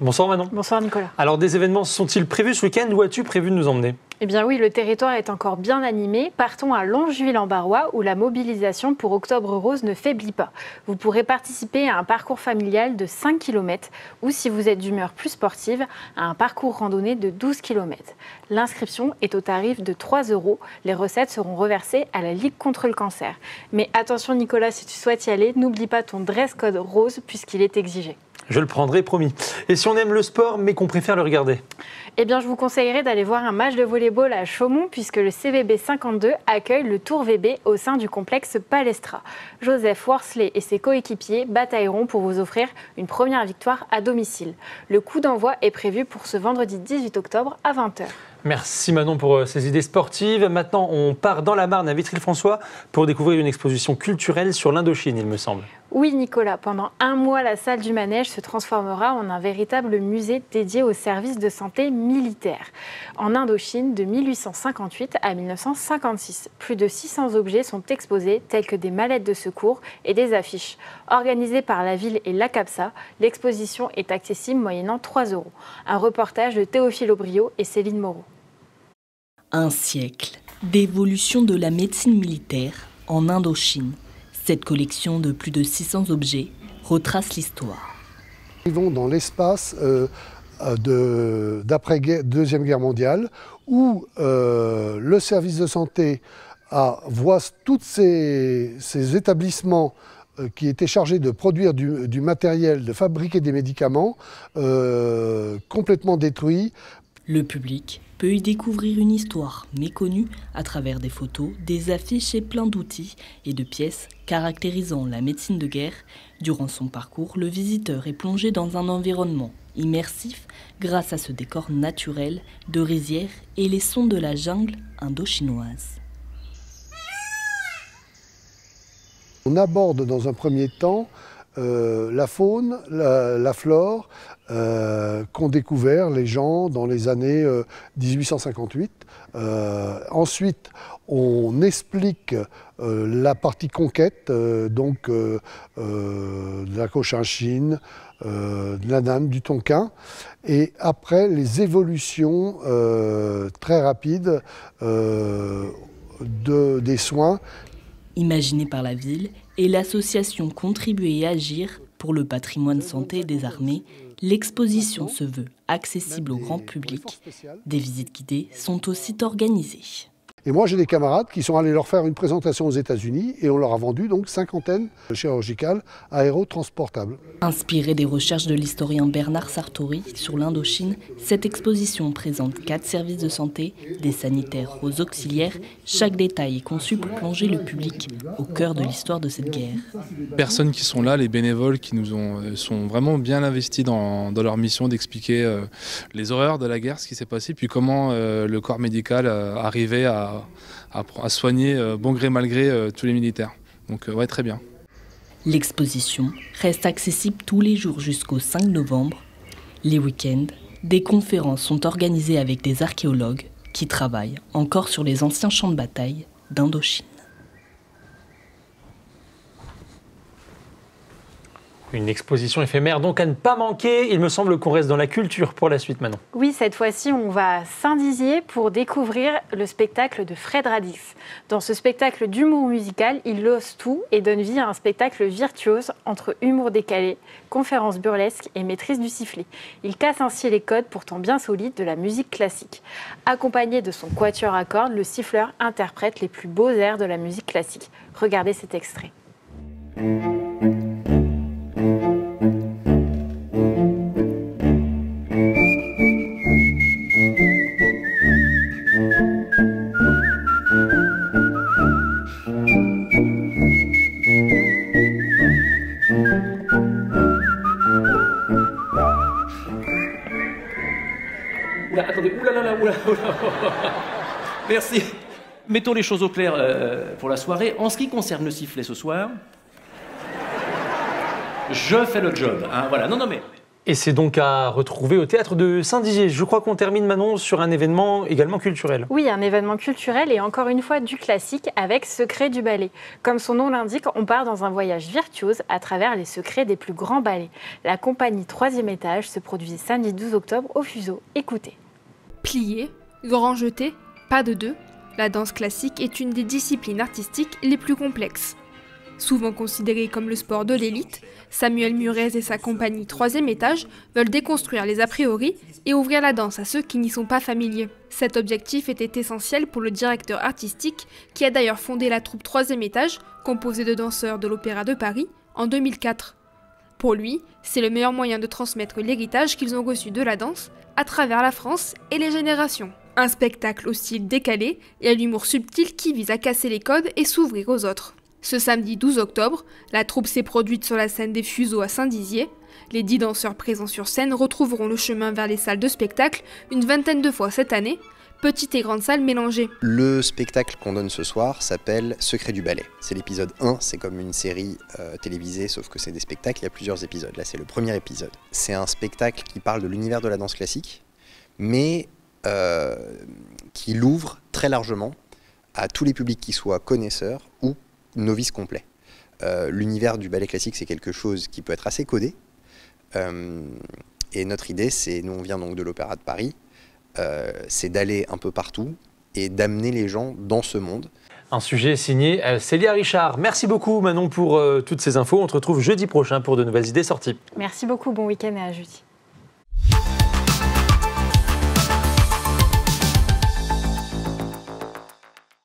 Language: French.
Bonsoir Manon. Bonsoir Nicolas. Alors des événements sont-ils prévus ce week-end? Où as-tu prévu de nous emmener? Eh bien oui, le territoire est encore bien animé. Partons à Longeville-en-Barrois où la mobilisation pour Octobre Rose ne faiblit pas. Vous pourrez participer à un parcours familial de 5 km ou si vous êtes d'humeur plus sportive, à un parcours randonnée de 12 km. L'inscription est au tarif de 3 €. Les recettes seront reversées à la Ligue contre le cancer. Mais attention Nicolas, si tu souhaites y aller, n'oublie pas ton dress code rose puisqu'il est exigé. Je le prendrai, promis. Et si on aime le sport, mais qu'on préfère le regarder? Eh bien, je vous conseillerais d'aller voir un match de volley-ball à Chaumont puisque le CVB 52 accueille le Tour VB au sein du complexe Palestra. Joseph Worsley et ses coéquipiers batailleront pour vous offrir une première victoire à domicile. Le coup d'envoi est prévu pour ce vendredi 18 octobre à 20 h. Merci Manon pour ces idées sportives. Maintenant, on part dans la Marne à Vitry-le-François pour découvrir une exposition culturelle sur l'Indochine, il me semble. Oui Nicolas, pendant un mois, la salle du manège se transformera en un véritable musée dédié aux services de santé militaire. En Indochine, de 1858 à 1956, plus de 600 objets sont exposés, tels que des mallettes de secours et des affiches. Organisée par la ville et l'ACAPSA, l'exposition est accessible moyennant 3 €. Un reportage de Théophile Aubrio et Céline Moreau. Un siècle d'évolution de la médecine militaire en Indochine. Cette collection de plus de 600 objets retrace l'histoire. Nous vivons dans l'espace d'après Deuxième Guerre mondiale où le service de santé voit tous ces établissements qui étaient chargés de produire du matériel, de fabriquer des médicaments complètement détruits. Le public peut y découvrir une histoire méconnue à travers des photos, des affiches et plein d'outils et de pièces caractérisant la médecine de guerre. Durant son parcours, le visiteur est plongé dans un environnement immersif grâce à ce décor naturel de rizières et les sons de la jungle indo-chinoise. On aborde dans un premier temps la faune, la flore qu'ont découvert les gens dans les années 1858. Ensuite, on explique la partie conquête, donc de la Cochinchine, de la Nam, du Tonkin, et après les évolutions très rapides des soins. Imaginée par la ville et l'association Contribuer et Agir pour le patrimoine santé des armées, l'exposition se veut accessible au grand public. Des visites guidées sont aussi organisées. Et moi, j'ai des camarades qui sont allés leur faire une présentation aux États-Unis et on leur a vendu donc 50 chirurgicales aérotransportables. Inspirée des recherches de l'historien Bernard Sartori sur l'Indochine, cette exposition présente 4 services de santé, des sanitaires aux auxiliaires. Chaque détail est conçu pour plonger le public au cœur de l'histoire de cette guerre. Les personnes qui sont là, les bénévoles qui sont vraiment bien investis dans leur mission d'expliquer les horreurs de la guerre, ce qui s'est passé, puis comment le corps médical arrivait à soigner bon gré mal gré tous les militaires. Donc ouais, très bien. L'exposition reste accessible tous les jours jusqu'au 5 novembre. Les week-ends, des conférences sont organisées avec des archéologues qui travaillent encore sur les anciens champs de bataille d'Indochine. Une exposition éphémère donc à ne pas manquer. Il me semble qu'on reste dans la culture pour la suite, Manon. Oui, cette fois-ci, on va à Saint-Dizier pour découvrir le spectacle de Fred Radix. Dans ce spectacle d'humour musical, il ose tout et donne vie à un spectacle virtuose entre humour décalé, conférence burlesque et maîtrise du sifflet. Il casse ainsi les codes pourtant bien solides de la musique classique. Accompagné de son quatuor à cordes, le siffleur interprète les plus beaux airs de la musique classique. Regardez cet extrait. Oula, attendez, oula. Merci. Mettons les choses au clair pour la soirée. En ce qui concerne le sifflet ce soir, je fais le job. Hein, voilà. Non, mais Et c'est donc à retrouver au théâtre de Saint-Dizier. Je crois qu'on termine, Manon, sur un événement également culturel. Oui, un événement culturel et encore une fois du classique avec Secrets du ballet. Comme son nom l'indique, on part dans un voyage virtuose à travers les secrets des plus grands ballets. La compagnie 3e étage se produit samedi 12 octobre au Fuseau. Écoutez. Plié, grand jeté, pas de deux, la danse classique est une des disciplines artistiques les plus complexes. Souvent considérée comme le sport de l'élite, Samuel Murez et sa compagnie 3e étage veulent déconstruire les a priori et ouvrir la danse à ceux qui n'y sont pas familiers. Cet objectif était essentiel pour le directeur artistique qui a d'ailleurs fondé la troupe 3e étage, composée de danseurs de l'Opéra de Paris, en 2004. Pour lui, c'est le meilleur moyen de transmettre l'héritage qu'ils ont reçu de la danse à travers la France et les générations. Un spectacle au style décalé et à l'humour subtil qui vise à casser les codes et s'ouvrir aux autres. Ce samedi 12 octobre, la troupe s'est produite sur la scène des Fuseaux à Saint-Dizier. Les 10 danseurs présents sur scène retrouveront le chemin vers les salles de spectacle une vingtaine de fois cette année, petites et grandes salles mélangées. Le spectacle qu'on donne ce soir s'appelle Secrets du ballet. C'est l'épisode 1, c'est comme une série télévisée, sauf que c'est des spectacles, il y a plusieurs épisodes. Là, c'est le premier épisode. C'est un spectacle qui parle de l'univers de la danse classique, mais qui l'ouvre très largement à tous les publics qui soient connaisseurs ou novices complets. L'univers du ballet classique, c'est quelque chose qui peut être assez codé. Et notre idée, nous on vient donc de l'Opéra de Paris, c'est d'aller un peu partout et d'amener les gens dans ce monde. Un sujet signé Célia Richard. Merci beaucoup, Manon, pour toutes ces infos. On te retrouve jeudi prochain pour de nouvelles idées sorties. Merci beaucoup, bon week-end et à jeudi.